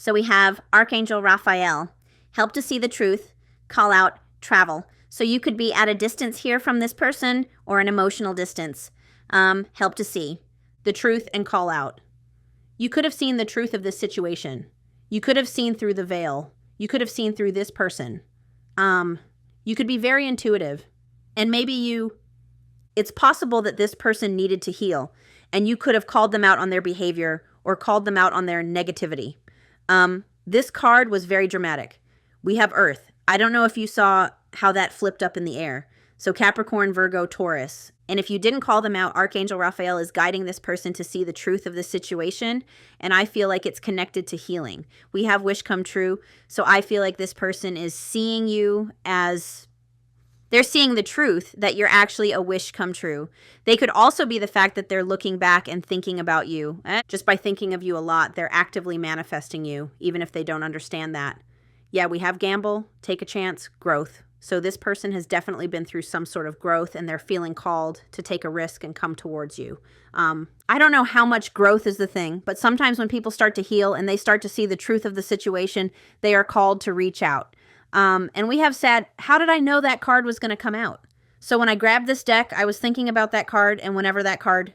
So we have Archangel Raphael, help to see the truth, call out, travel. So you could be at a distance here from this person or an emotional distance. Help to see the truth and call out. You could have seen the truth of this situation. You could have seen through the veil. You could have seen through this person. You could be very intuitive. And maybe it's possible that this person needed to heal, and you could have called them out on their behavior or called them out on their negativity. This card was very dramatic. We have Earth. I don't know if you saw how that flipped up in the air. So Capricorn, Virgo, Taurus. And if you didn't call them out, Archangel Raphael is guiding this person to see the truth of the situation. And I feel like it's connected to healing. We have wish come true. So I feel like this person is seeing you as, they're seeing the truth that you're actually a wish come true. They could also be the fact that they're looking back and thinking about you. Just by thinking of you a lot, they're actively manifesting you, even if they don't understand that. Yeah, we have gamble, take a chance, growth. So this person has definitely been through some sort of growth, and they're feeling called to take a risk and come towards you. I don't know how much growth is the thing, but sometimes when people start to heal and they start to see the truth of the situation, they are called to reach out. And we have said, how did I know that card was going to come out? So when I grabbed this deck, I was thinking about that card, and whenever that card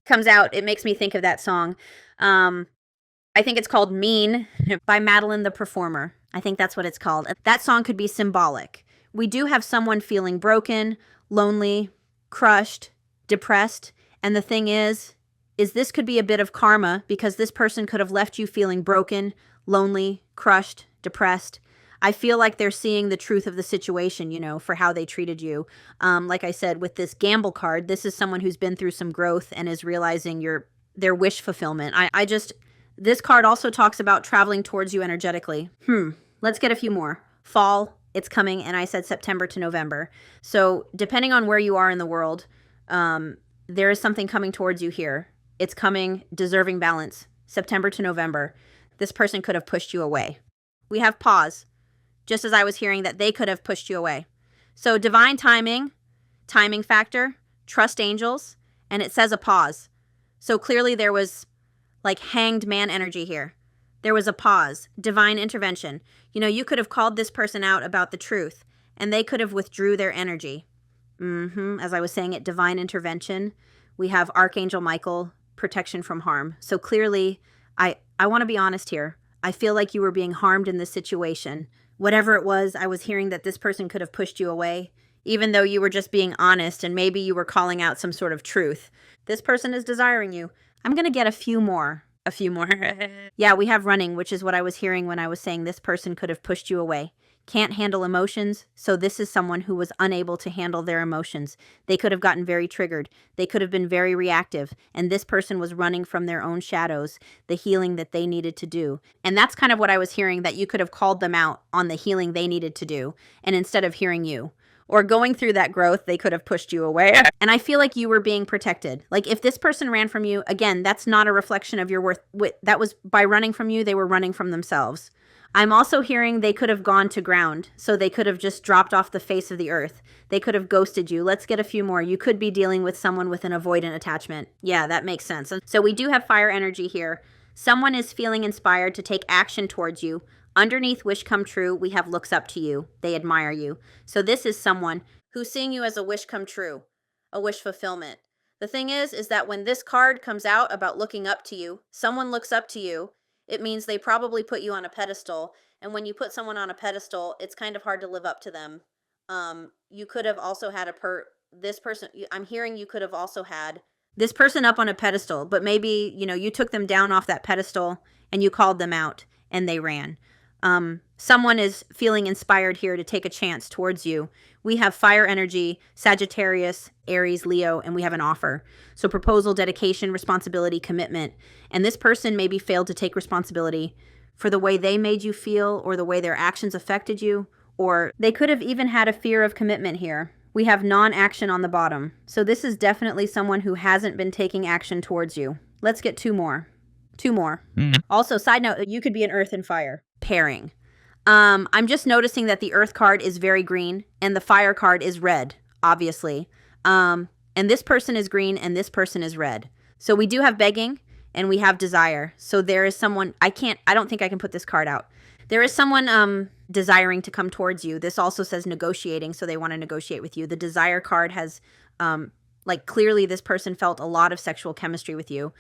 comes out, it makes me think of that song. I think it's called Mean by Madeline the Performer. I think that's what it's called. That song could be symbolic. We do have someone feeling broken, lonely, crushed, depressed. And the thing is this could be a bit of karma, because this person could have left you feeling broken, lonely, crushed, depressed. I feel like they're seeing the truth of the situation, you know, for how they treated you. Like I said, with this gamble card, this is someone who's been through some growth and is realizing their wish fulfillment. This card also talks about traveling towards you energetically. Let's get a few more. Fall. It's coming, and I said September to November. So depending on where you are in the world, there is something coming towards you here. It's coming, deserving balance, September to November. This person could have pushed you away. We have pause, just as I was hearing that they could have pushed you away. So divine timing, timing factor, trust angels, and it says a pause. So clearly there was like hanged man energy here. There was a pause, divine intervention. You know, you could have called this person out about the truth, and they could have withdrew their energy. As I was saying it, divine intervention. We have Archangel Michael, protection from harm. So clearly, I want to be honest here. I feel like you were being harmed in this situation. Whatever it was, I was hearing that this person could have pushed you away, even though you were just being honest, and maybe you were calling out some sort of truth. This person is desiring you. I'm going to get a few more. Yeah, we have running, which is what I was hearing when I was saying this person could have pushed you away. Can't handle emotions, so this is someone who was unable to handle their emotions. They could have gotten very triggered. They could have been very reactive, and this person was running from their own shadows, the healing that they needed to do. And that's kind of what I was hearing, that you could have called them out on the healing they needed to do, and instead of hearing you. Or going through that growth, they could have pushed you away. And I feel like you were being protected. Like if this person ran from you, again, that's not a reflection of your worth. That was by running from you, they were running from themselves. I'm also hearing they could have gone to ground. So they could have just dropped off the face of the earth. They could have ghosted you. Let's get a few more. You could be dealing with someone with an avoidant attachment. Yeah, that makes sense. So we do have fire energy here. Someone is feeling inspired to take action towards you. Underneath wish come true, we have looks up to you. They admire you. So this is someone who's seeing you as a wish come true, a wish fulfillment. The thing is that when this card comes out about looking up to you, someone looks up to you, it means they probably put you on a pedestal. And when you put someone on a pedestal, it's kind of hard to live up to them. You could have also had this person, I'm hearing you could have also had this person up on a pedestal, but maybe, you know, you took them down off that pedestal and you called them out and they ran. Someone is feeling inspired here to take a chance towards you. We have fire energy, Sagittarius, Aries, Leo, and we have an offer. So proposal, dedication, responsibility, commitment. And this person maybe failed to take responsibility for the way they made you feel or the way their actions affected you, or they could have even had a fear of commitment here. We have non-action on the bottom. So this is definitely someone who hasn't been taking action towards you. Let's get two more. Also, side note, you could be an earth and fire pairing. I'm just noticing that the earth card is very green and the fire card is red, obviously. And this person is green and this person is red. So we do have begging and we have desire. So there is someone, I don't think I can put this card out. There is someone desiring to come towards you. This also says negotiating, so they want to negotiate with you. The desire card has, like, clearly this person felt a lot of sexual chemistry with you.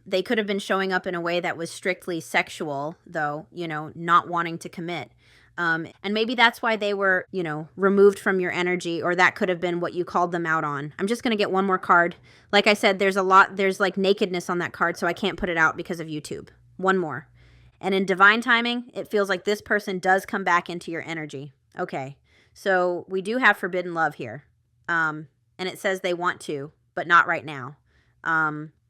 They could have been showing up in a way that was strictly sexual, though, you know, not wanting to commit. And maybe that's why they were, you know, removed from your energy, or that could have been what you called them out on. I'm just going to get one more card. Like I said, there's like nakedness on that card, so I can't put it out because of YouTube. One more. And in divine timing, it feels like this person does come back into your energy. Okay, so we do have forbidden love here. And it says they want to, but not right now.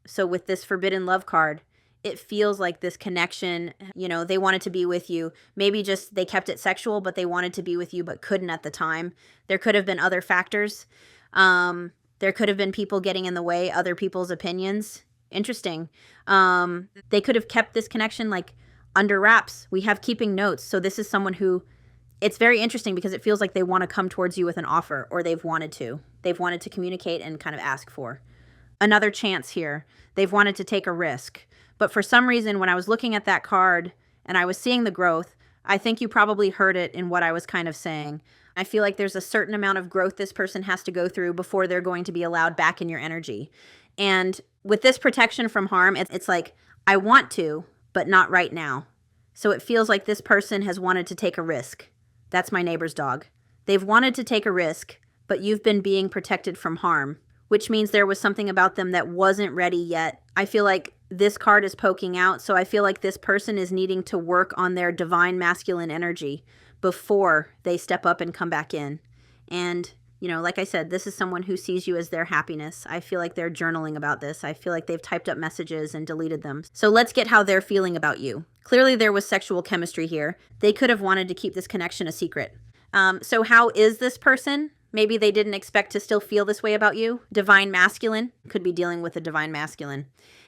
So with this forbidden love card, it feels like this connection, you know, they wanted to be with you. Maybe just they kept it sexual, but they wanted to be with you, but couldn't at the time. There could have been other factors. There could have been people getting in the way, other people's opinions. Interesting. They could have kept this connection like under wraps. We have keeping notes. So this is someone who, it's very interesting because it feels like they want to come towards you with an offer, or they've wanted to. They've wanted to communicate and kind of ask for another chance here. They've wanted to take a risk. But for some reason, when I was looking at that card and I was seeing the growth, I think you probably heard it in what I was kind of saying. I feel like there's a certain amount of growth this person has to go through before they're going to be allowed back in your energy. And with this protection from harm, it's like, I want to, but not right now. So it feels like this person has wanted to take a risk. That's my neighbor's dog. They've wanted to take a risk, but you've been being protected from harm, which means there was something about them that wasn't ready yet. I feel like this card is poking out, so I feel like this person is needing to work on their divine masculine energy before they step up and come back in. And, you know, like I said, this is someone who sees you as their happiness. I feel like they're journaling about this. I feel like they've typed up messages and deleted them. So let's get how they're feeling about you. Clearly there was sexual chemistry here. They could have wanted to keep this connection a secret. So how is this person? Maybe they didn't expect to still feel this way about you. Divine masculine, could be dealing with a divine masculine.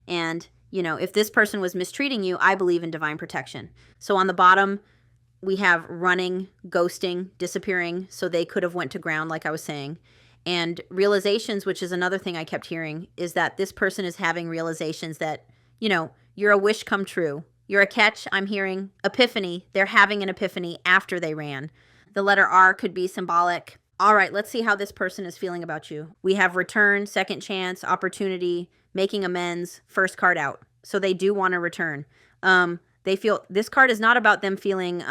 And, you know, if this person was mistreating you, I believe in divine protection. So on the bottom, we have running, ghosting, disappearing. So they could have went to ground, like I was saying. And realizations, which is another thing I kept hearing, is that this person is having realizations that, you know, you're a wish come true. You're a catch. I'm hearing epiphany. They're having an epiphany after they ran. The letter R could be symbolic. All right, let's see how this person is feeling about you. We have return, second chance, opportunity, making amends, first card out. So they do want to return. They feel, this card is not about them feeling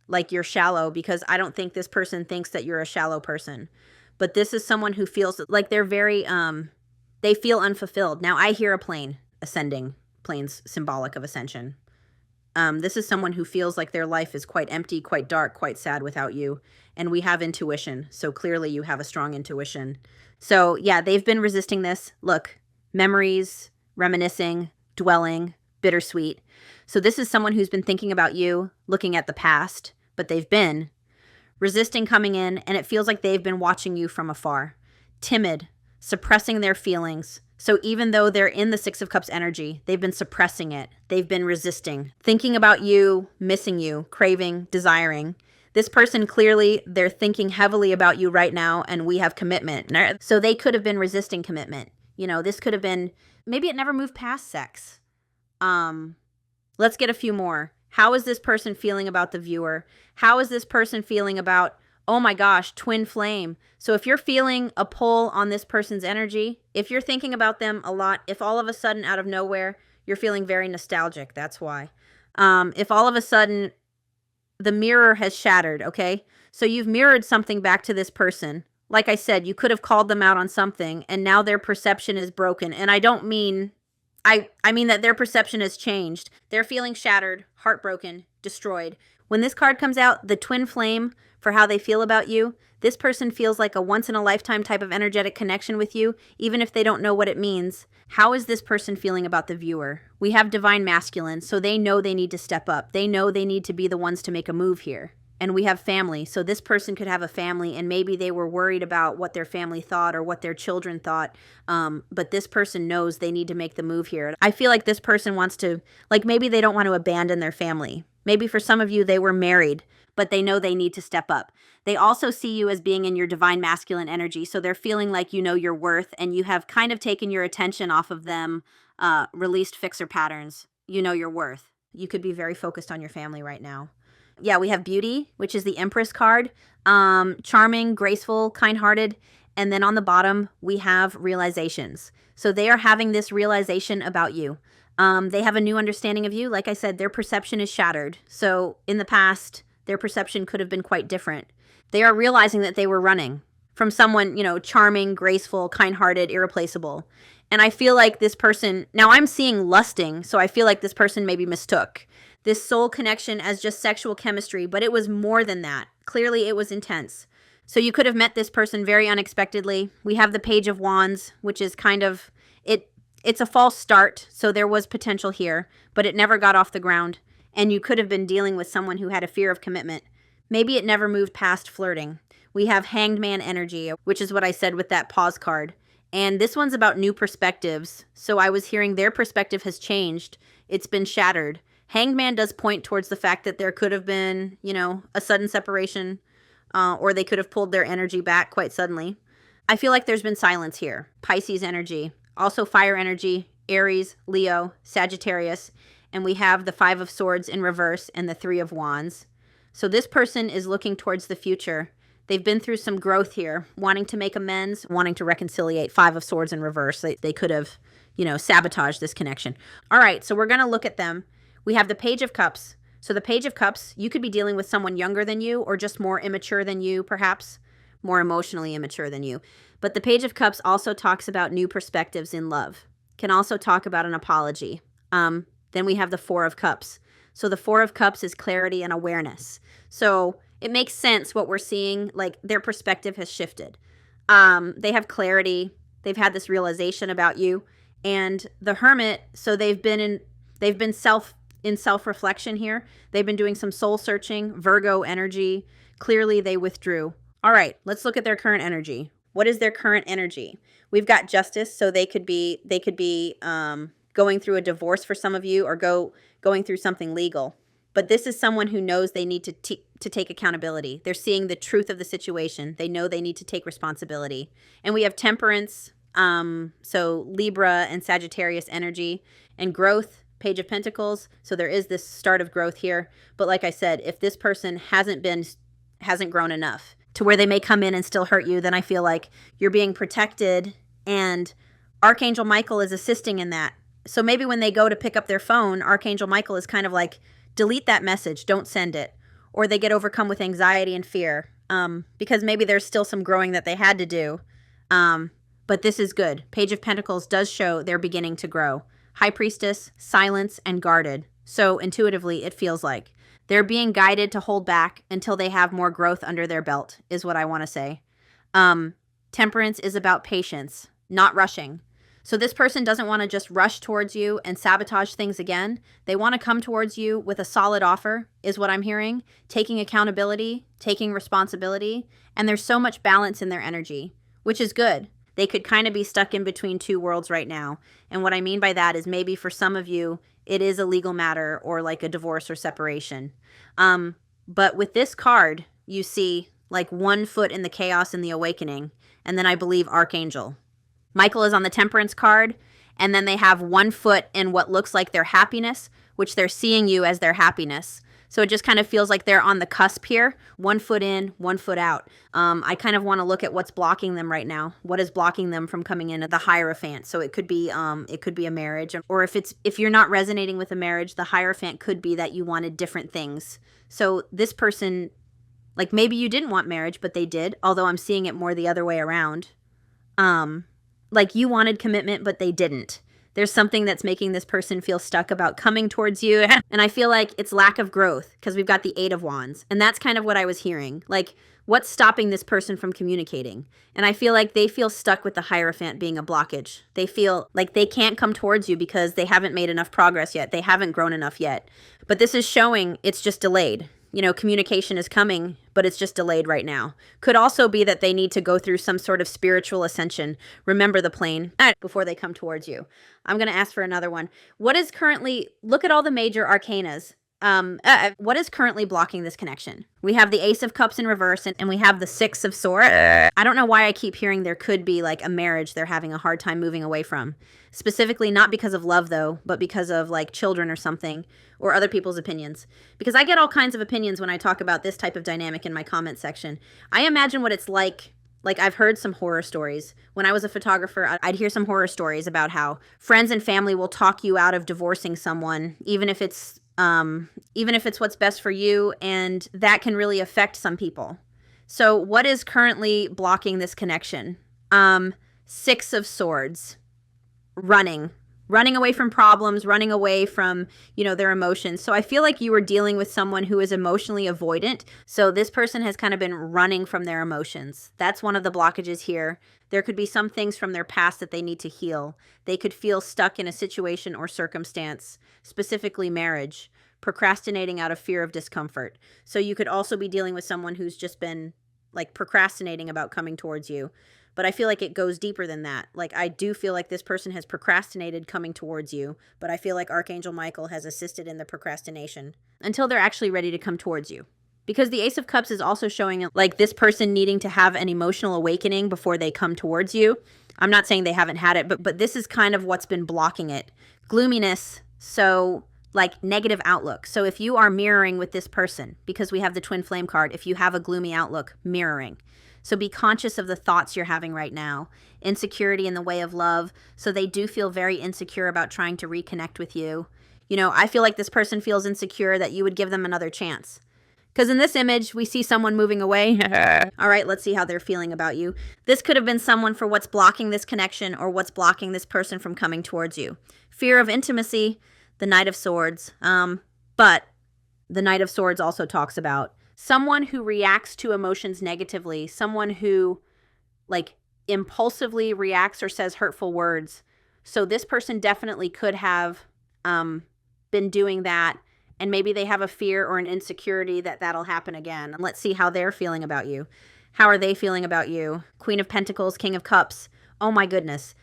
like you're shallow, because I don't think this person thinks that you're a shallow person. But this is someone who feels like they're very, they feel unfulfilled. Now I hear a plane ascending, planes symbolic of ascension. This is someone who feels like their life is quite empty, quite dark, quite sad without you. And we have intuition. So clearly you have a strong intuition. So yeah, they've been resisting this. Look, memories, reminiscing, dwelling, bittersweet. So this is someone who's been thinking about you, looking at the past, but they've been resisting coming in, and it feels like they've been watching you from afar. Timid, suppressing their feelings. So even though they're in the Six of Cups energy, they've been suppressing it. They've been resisting, thinking about you, missing you, craving, desiring. This person, clearly, they're thinking heavily about you right now, and we have commitment. So they could have been resisting commitment. You know, this could have been, maybe it never moved past sex. Let's get a few more. How is this person feeling about the viewer? How is this person feeling about, oh my gosh, twin flame? So if you're feeling a pull on this person's energy, if you're thinking about them a lot, if all of a sudden out of nowhere, you're feeling very nostalgic, that's why. If all of a sudden the mirror has shattered, okay? So you've mirrored something back to this person. Like I said, you could have called them out on something, and now their perception is broken. And I don't mean, I mean that their perception has changed. They're feeling shattered, heartbroken, destroyed. When this card comes out, the twin flame for how they feel about you, this person feels like a once-in-a-lifetime type of energetic connection with you, even if they don't know what it means. How is this person feeling about the viewer? We have divine masculine, so they know they need to step up. They know they need to be the ones to make a move here. And we have family, so this person could have a family, and maybe they were worried about what their family thought or what their children thought, but this person knows they need to make the move here. I feel like this person wants to, like, maybe they don't want to abandon their family. Maybe for some of you, they were married, but they know they need to step up. They also see you as being in your divine masculine energy, so they're feeling like you know your worth, and you have kind of taken your attention off of them released fixer patterns. You know your worth. You could be very focused on your family right now. Yeah, we have beauty, which is the Empress card. Charming, graceful, kind-hearted. And then on the bottom, we have realizations. So they are having this realization about you. They have a new understanding of you. Like I said, their perception is shattered. So in the past, their perception could have been quite different. They are realizing that they were running from someone, you know, charming, graceful, kind-hearted, irreplaceable. And I feel like this person, now I'm seeing lusting, so I feel like this person maybe mistook this soul connection as just sexual chemistry, but it was more than that. Clearly, it was intense. So you could have met this person very unexpectedly. We have the Page of Wands, which is kind of, it's a false start, so there was potential here, but it never got off the ground. And you could have been dealing with someone who had a fear of commitment. Maybe it never moved past flirting. We have Hanged Man energy, which is what I said with that pause card. And this one's about new perspectives. So I was hearing their perspective has changed. It's been shattered. Hanged Man does point towards the fact that there could have been, you know, a sudden separation, or they could have pulled their energy back quite suddenly. I feel like there's been silence here. Pisces energy, also fire energy, Aries, Leo, Sagittarius, and we have the Five of Swords in reverse and the Three of Wands. So this person is looking towards the future. They've been through some growth here, wanting to make amends, wanting to reconciliate. Five of Swords in reverse. They could have, you know, sabotaged this connection. All right, so we're going to look at them. We have the Page of Cups. So the Page of Cups, you could be dealing with someone younger than you or just more immature than you, perhaps. More emotionally immature than you. But the Page of Cups also talks about new perspectives in love. Can also talk about an apology. Then we have the Four of Cups. So the Four of Cups is clarity and awareness. So it makes sense what we're seeing, like their perspective has shifted. They have clarity. They've had this realization about you. And the Hermit, so they've been self-reflection here. They've been doing some soul searching, Virgo energy. Clearly they withdrew. All right, let's look at their current energy. What is their current energy? We've got Justice, so they could be going through a divorce for some of you, or going through something legal. But this is someone who knows they need to take accountability. They're seeing the truth of the situation. They know they need to take responsibility. And we have Temperance, so Libra and Sagittarius energy, and growth, Page of Pentacles. So there is this start of growth here. But like I said, if this person hasn't grown enough to where they may come in and still hurt you, then I feel like you're being protected, and Archangel Michael is assisting in that. So maybe when they go to pick up their phone, Archangel Michael is kind of like, delete that message, don't send it. Or they get overcome with anxiety and fear, because maybe there's still some growing that they had to do. But this is good. Page of Pentacles does show they're beginning to grow. High Priestess, silence, and guarded. So intuitively, it feels like they're being guided to hold back until they have more growth under their belt, is what I want to say. Temperance is about patience, not rushing. So this person doesn't want to just rush towards you and sabotage things again. They want to come towards you with a solid offer, is what I'm hearing. Taking accountability, taking responsibility, and there's so much balance in their energy, which is good. They could kind of be stuck in between two worlds right now. And what I mean by that is maybe for some of you, it is a legal matter or like a divorce or separation. But with this card, you see like 1 foot in the chaos and the awakening. And then I believe Archangel. Michael is on the Temperance card, and then they have 1 foot in what looks like their happiness, which they're seeing you as their happiness. So it just kind of feels like they're on the cusp here, 1 foot in, 1 foot out. I kind of want to look at what's blocking them right now. What is blocking them from coming into the Hierophant? So it could be a marriage, or if you're not resonating with a marriage, the Hierophant could be that you wanted different things. So this person, like maybe you didn't want marriage, but they did, although I'm seeing it more the other way around. Like you wanted commitment, but they didn't. There's something that's making this person feel stuck about coming towards you. And I feel like it's lack of growth because we've got the Eight of Wands. And that's kind of what I was hearing. Like, what's stopping this person from communicating? And I feel like they feel stuck with the Hierophant being a blockage. They feel like they can't come towards you because they haven't made enough progress yet. They haven't grown enough yet. But this is showing it's just delayed. You know, communication is coming, but it's just delayed right now. Could also be that they need to go through some sort of spiritual ascension. Remember the plane before they come towards you. I'm going to ask for another one. What is currently, look at all the major arcanas. What is currently blocking this connection? We have the Ace of Cups in reverse, and we have the Six of Swords. I don't know why I keep hearing there could be like a marriage they're having a hard time moving away from. Specifically, not because of love, though, but because of like children or something, or other people's opinions. Because I get all kinds of opinions when I talk about this type of dynamic in my comment section. I imagine what it's like. Like, I've heard some horror stories. When I was a photographer, I'd hear some horror stories about how friends and family will talk you out of divorcing someone, even if it's what's best for you, and that can really affect some people. So what is currently blocking this connection? Six of Swords. Running away from problems, running away from, their emotions. So I feel like you were dealing with someone who is emotionally avoidant. So this person has kind of been running from their emotions. That's one of the blockages here. There could be some things from their past that they need to heal. They could feel stuck in a situation or circumstance, specifically marriage, procrastinating out of fear of discomfort. So you could also be dealing with someone who's just been like procrastinating about coming towards you. But I feel like it goes deeper than that. Like, I do feel like this person has procrastinated coming towards you, but I feel like Archangel Michael has assisted in the procrastination until they're actually ready to come towards you. Because the Ace of Cups is also showing like this person needing to have an emotional awakening before they come towards you. I'm not saying they haven't had it, but this is kind of what's been blocking it. Gloominess, so like negative outlook. So if you are mirroring with this person, because we have the Twin Flame card, if you have a gloomy outlook, mirroring. So be conscious of the thoughts you're having right now. Insecurity in the way of love. So they do feel very insecure about trying to reconnect with you. I feel like this person feels insecure that you would give them another chance. Because in this image, we see someone moving away. All right, let's see how they're feeling about you. This could have been someone for what's blocking this connection or what's blocking this person from coming towards you. Fear of intimacy, the Knight of Swords. But the Knight of Swords also talks about someone who reacts to emotions negatively, someone who like impulsively reacts or says hurtful words. So this person definitely could have been doing that, and maybe they have a fear or an insecurity that that'll happen again. And let's see how they're feeling about you. How are they feeling about you? Queen of Pentacles, King of Cups. Oh my goodness.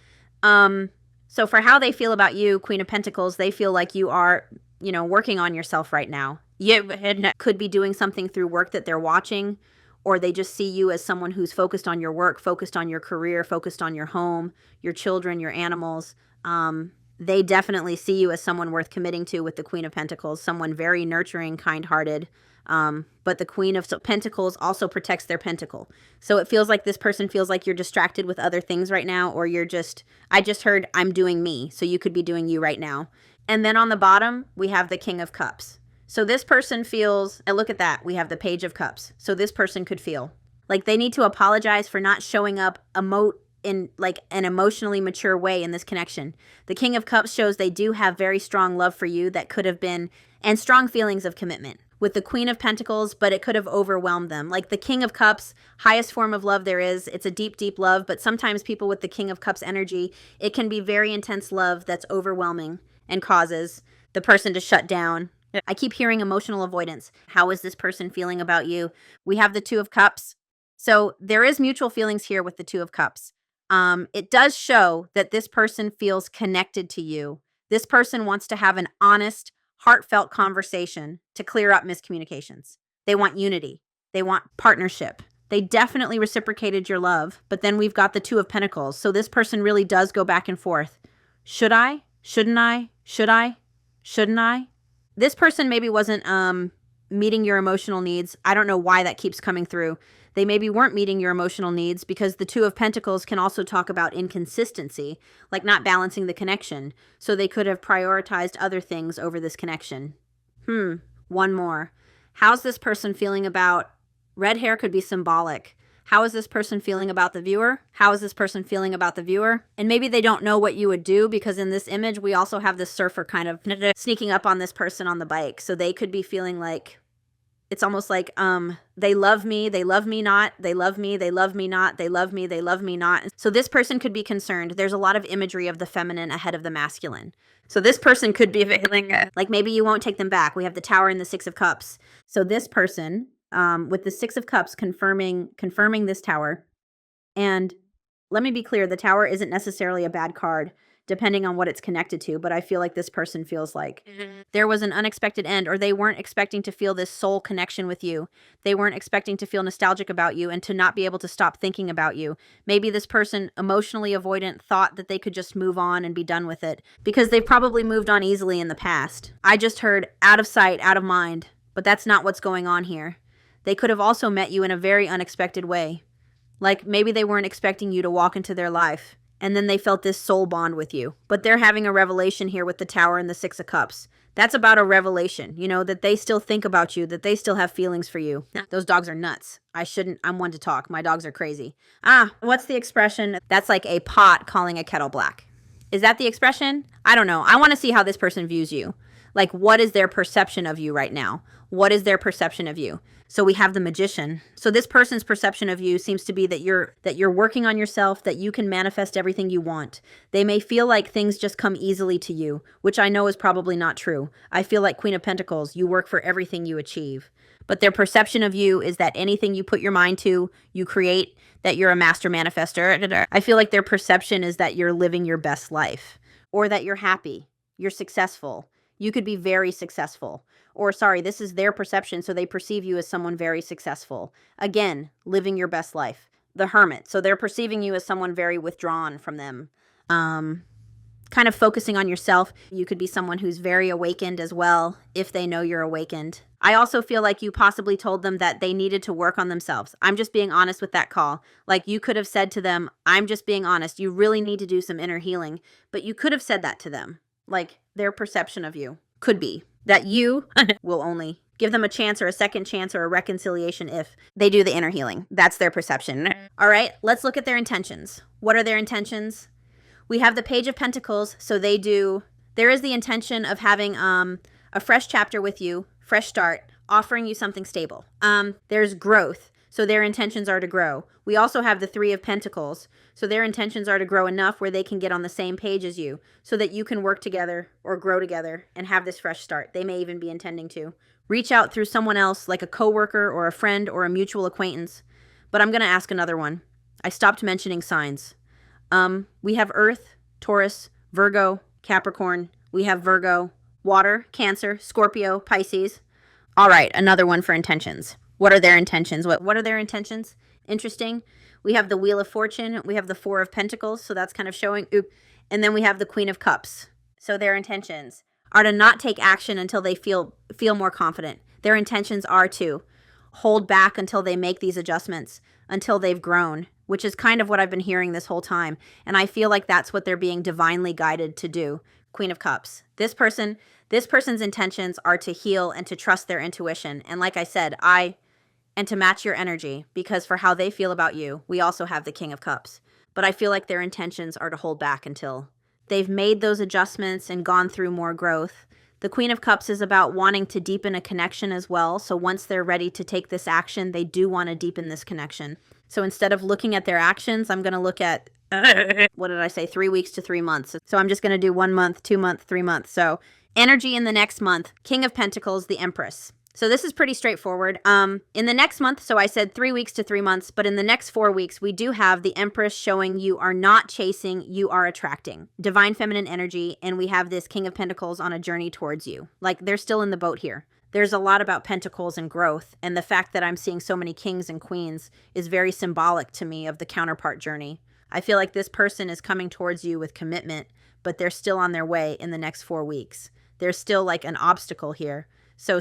So for how they feel about you, Queen of Pentacles, they feel like you are, working on yourself right now. You could be doing something through work that they're watching, or they just see you as someone who's focused on your work, focused on your career, focused on your home, your children, your animals. They definitely see you as someone worth committing to with the Queen of Pentacles, someone very nurturing, kind-hearted. But the Queen of Pentacles also protects their pentacle. So it feels like this person feels like you're distracted with other things right now, or I just heard I'm doing me, so you could be doing you right now. And then on the bottom, we have the King of Cups. So this person feels, and look at that, we have the Page of Cups. So this person could feel like they need to apologize for not showing up in like an emotionally mature way in this connection. The King of Cups shows they do have very strong love for you that could have been, and strong feelings of commitment with the Queen of Pentacles, but it could have overwhelmed them. Like the King of Cups, highest form of love there is. It's a deep, deep love, but sometimes people with the King of Cups energy, it can be very intense love that's overwhelming and causes the person to shut down. I keep hearing emotional avoidance. How is this person feeling about you? We have the Two of Cups. So there is mutual feelings here with the Two of Cups. It does show that this person feels connected to you. This person wants to have an honest, heartfelt conversation to clear up miscommunications. They want unity. They want partnership. They definitely reciprocated your love, but then we've got the Two of Pentacles. So this person really does go back and forth. Should I? Shouldn't I? Should I? Shouldn't I? This person maybe wasn't meeting your emotional needs. I don't know why that keeps coming through. They maybe weren't meeting your emotional needs because the Two of Pentacles can also talk about inconsistency, like not balancing the connection. So they could have prioritized other things over this connection. One more. How's this person feeling about, red hair could be symbolic. How is this person feeling about the viewer? How is this person feeling about the viewer? And maybe they don't know what you would do, because in this image, we also have this surfer kind of sneaking up on this person on the bike. So they could be feeling like, it's almost like they love me not, they love me not, they love me not. So this person could be concerned. There's a lot of imagery of the feminine ahead of the masculine. So this person could be feeling like maybe you won't take them back. We have the Tower and the Six of Cups. So this person, with the Six of Cups confirming this Tower. And let me be clear, the Tower isn't necessarily a bad card. depending on what it's connected to, but I feel like this person feels like there was an unexpected end, or they weren't expecting to feel this soul connection with you. They weren't expecting to feel nostalgic about you and to not be able to stop thinking about you. Maybe this person, emotionally avoidant, thought that they could just move on and be done with it because they've probably moved on easily in the past. I just heard out of sight, out of mind, but that's not what's going on here. They could have also met you in a very unexpected way. Like maybe they weren't expecting you to walk into their life, and then they felt this soul bond with you. But they're having a revelation here with the Tower and the Six of Cups. That's about a revelation, you know, that they still think about you, that they still have feelings for you. Those dogs are nuts. I'm one to talk. My dogs are crazy. What's the expression? That's like a pot calling a kettle black. Is that the expression? I don't know. I want to see how this person views you. Like, what is their perception of you right now? What is their perception of you? So we have the Magician. So this person's perception of you seems to be that you're working on yourself, that you can manifest everything you want. They may feel like things just come easily to you, which I know is probably not true. I feel like Queen of Pentacles, you work for everything you achieve. But their perception of you is that anything you put your mind to, you create, that you're a master manifester. I feel like their perception is that you're living your best life, or that you're happy, you're successful. You could be very successful. Or sorry, this is their perception, so they perceive you as someone very successful. Again, living your best life. The Hermit. So they're perceiving you as someone very withdrawn from them. Kind of focusing on yourself. You could be someone who's very awakened as well, if they know you're awakened. I also feel like you possibly told them that they needed to work on themselves. I'm just being honest with that call. Like you could have said to them, I'm just being honest. You really need to do some inner healing. But you could have said that to them. Like their perception of you could be that you will only give them a chance or a second chance or a reconciliation if they do the inner healing. That's their perception. All right, let's look at their intentions. What are their intentions? We have the Page of Pentacles. So there is the intention of having a fresh chapter with you, fresh start, offering you something stable. There's growth. So their intentions are to grow. We also have the Three of Pentacles. So their intentions are to grow enough where they can get on the same page as you so that you can work together or grow together and have this fresh start. They may even be intending to reach out through someone else like a coworker or a friend or a mutual acquaintance. But I'm going to ask another one. I stopped mentioning signs. We have Earth, Taurus, Virgo, Capricorn. We have Virgo, Water, Cancer, Scorpio, Pisces. All right, another one for intentions. What are their intentions? What are their intentions? Interesting. We have the Wheel of Fortune. We have the Four of Pentacles. So that's kind of showing. And then we have the Queen of Cups. So their intentions are to not take action until they feel more confident. Their intentions are to hold back until they make these adjustments, until they've grown, which is kind of what I've been hearing this whole time. And I feel like that's what they're being divinely guided to do. Queen of Cups. This person's intentions are to heal and to trust their intuition. And like I said, and to match your energy, because for how they feel about you, we also have the King of Cups. But I feel like their intentions are to hold back until they've made those adjustments and gone through more growth. The Queen of Cups is about wanting to deepen a connection as well. So once they're ready to take this action, they do want to deepen this connection. So instead of looking at their actions, I'm going to look at, 3 weeks to 3 months. So I'm just going to do 1 month, 2 months, 3 months. So energy in the next month, King of Pentacles, the Empress. So this is pretty straightforward. In the next month, so I said 3 weeks to 3 months, but in the next 4 weeks, we do have the Empress showing you are not chasing, you are attracting. Divine feminine energy, and we have this King of Pentacles on a journey towards you. Like they're still in the boat here. There's a lot about pentacles and growth, and the fact that I'm seeing so many kings and queens is very symbolic to me of the counterpart journey. I feel like this person is coming towards you with commitment, but they're still on their way in the next 4 weeks. There's still like an obstacle here. So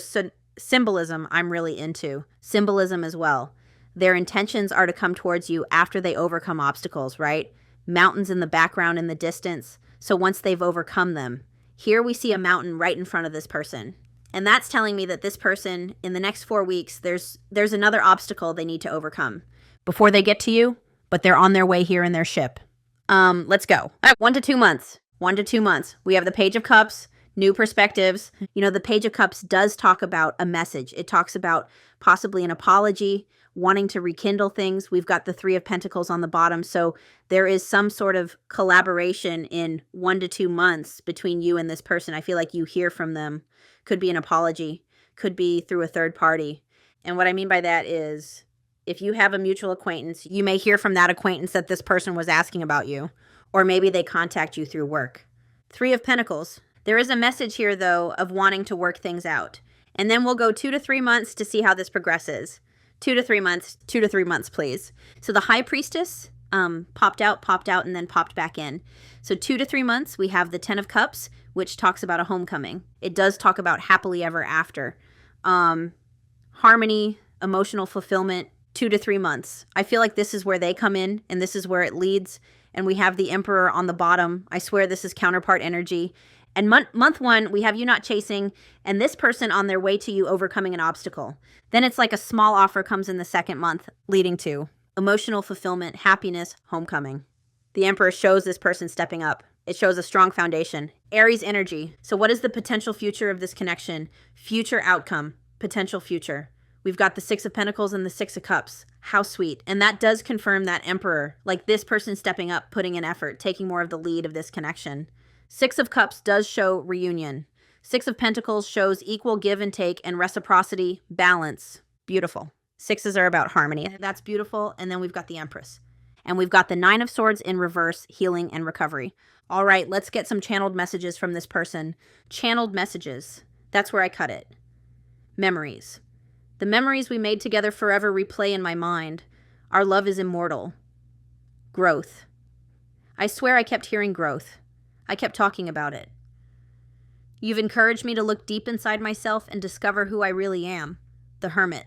symbolism I'm really into. Symbolism as well. Their intentions are to come towards you after they overcome obstacles, right? Mountains in the background in the distance. So once they've overcome them, here we see a mountain right in front of this person. And that's telling me that this person, in the next 4 weeks, there's another obstacle they need to overcome before they get to you, but they're on their way here in their ship. Let's go. 1 to 2 months. 1 to 2 months. We have the Page of Cups, new perspectives. You know, the Page of Cups does talk about a message. It talks about possibly an apology, wanting to rekindle things. We've got the Three of Pentacles on the bottom. So there is some sort of collaboration in 1 to 2 months between you and this person. I feel like you hear from them. Could be an apology, could be through a third party. And what I mean by that is if you have a mutual acquaintance, you may hear from that acquaintance that this person was asking about you. or maybe they contact you through work. Three of Pentacles. There is a message here, though, of wanting to work things out. And then we'll go 2 to 3 months to see how this progresses. 2 to 3 months, 2 to 3 months, please. So the High Priestess popped out, and then popped back in. So 2 to 3 months, we have the 10 of Cups, which talks about a homecoming. It does talk about happily ever after. Harmony, emotional fulfillment, 2 to 3 months. I feel like this is where they come in, and this is where it leads. And we have the Emperor on the bottom. I swear this is counterpart energy. And month 1, we have you not chasing, and this person on their way to you overcoming an obstacle. Then it's like a small offer comes in the second month, leading to emotional fulfillment, happiness, homecoming. The Emperor shows this person stepping up. It shows a strong foundation. Aries energy. So what is the potential future of this connection? Future outcome, potential future. We've got the 6 of Pentacles and the 6 of Cups. How sweet. And that does confirm that Emperor, like this person stepping up, putting in effort, taking more of the lead of this connection. 6 of Cups does show reunion. 6 of Pentacles shows equal give and take and reciprocity, balance. Beautiful. 6s are about harmony. That's beautiful. And then we've got the Empress. And we've got the 9 of Swords in reverse, healing and recovery. All right, let's get some channeled messages from this person. Channeled messages. That's where I cut it. Memories. The memories we made together forever replay in my mind. Our love is immortal. Growth. I swear I kept hearing growth. I kept talking about it. You've encouraged me to look deep inside myself and discover who I really am. The Hermit.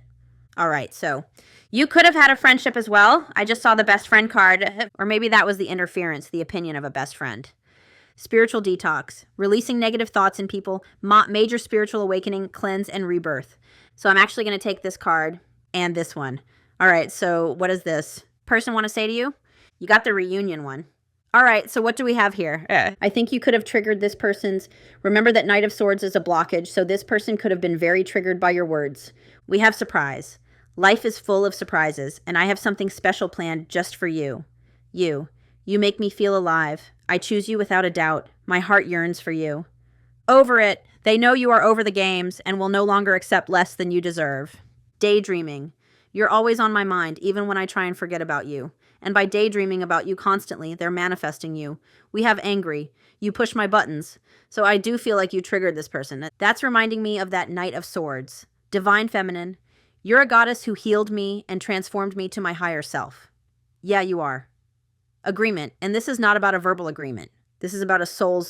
All right, so you could have had a friendship as well. I just saw the best friend card, or maybe that was the interference, the opinion of a best friend. Spiritual detox. Releasing negative thoughts in people. Major spiritual awakening, cleanse, and rebirth. So I'm actually going to take this card and this one. All right, so what does this person want to say to you? You got the reunion one. All right, so what do we have here? I think you could have triggered this person's... Remember that Knight of Swords is a blockage, so this person could have been very triggered by your words. We have surprise. Life is full of surprises, and I have something special planned just for you. You make me feel alive. I choose you without a doubt. My heart yearns for you. Over it. They know you are over the games and will no longer accept less than you deserve. Daydreaming. You're always on my mind, even when I try and forget about you. And by daydreaming about you constantly, they're manifesting you. We have angry. You push my buttons. So I do feel like you triggered this person. That's reminding me of that Knight of Swords. Divine Feminine. You're a goddess who healed me and transformed me to my higher self. Yeah, you are. Agreement. And this is not about a verbal agreement. This is about a soul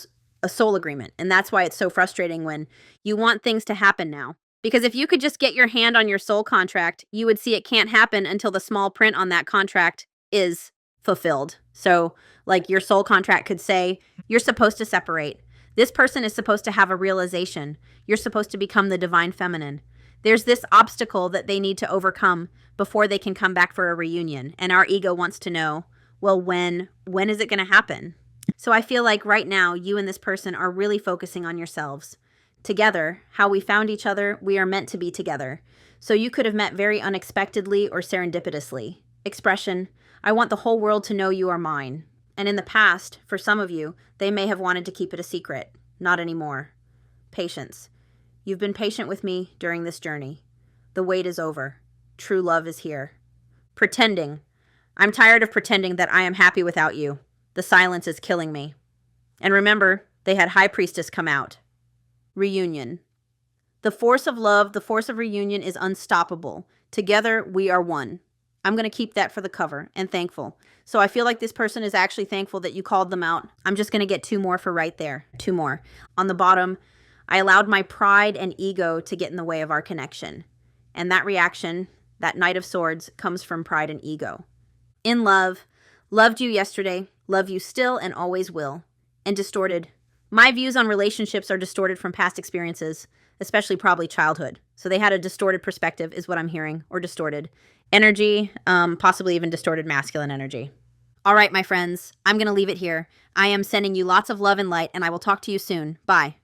agreement. And that's why it's so frustrating when you want things to happen now. Because if you could just get your hand on your soul contract, you would see it can't happen until the small print on that contract is fulfilled. So like your soul contract could say, you're supposed to separate. This person is supposed to have a realization. You're supposed to become the divine feminine. There's this obstacle that they need to overcome before they can come back for a reunion. And our ego wants to know, well, when is it going to happen? So I feel like right now, you and this person are really focusing on yourselves. Together, how we found each other, we are meant to be together. So you could have met very unexpectedly or serendipitously. Expression, I want the whole world to know you are mine. And in the past, for some of you, they may have wanted to keep it a secret. Not anymore. Patience. You've been patient with me during this journey. The wait is over. True love is here. Pretending. I'm tired of pretending that I am happy without you. The silence is killing me. And remember, they had High Priestess come out. Reunion. The force of love, the force of reunion is unstoppable. Together, we are one. I'm going to keep that for the cover and thankful. So I feel like this person is actually thankful that you called them out. I'm just going to get 2 more for right there. 2 more. On the bottom, I allowed my pride and ego to get in the way of our connection. And that reaction, that Knight of Swords, comes from pride and ego. In love, loved you yesterday, love you still and always will. And distorted. My views on relationships are distorted from past experiences, especially probably childhood. So they had a distorted perspective is what I'm hearing, or distorted energy, possibly even distorted masculine energy. All right, my friends, I'm going to leave it here. I am sending you lots of love and light, and I will talk to you soon. Bye.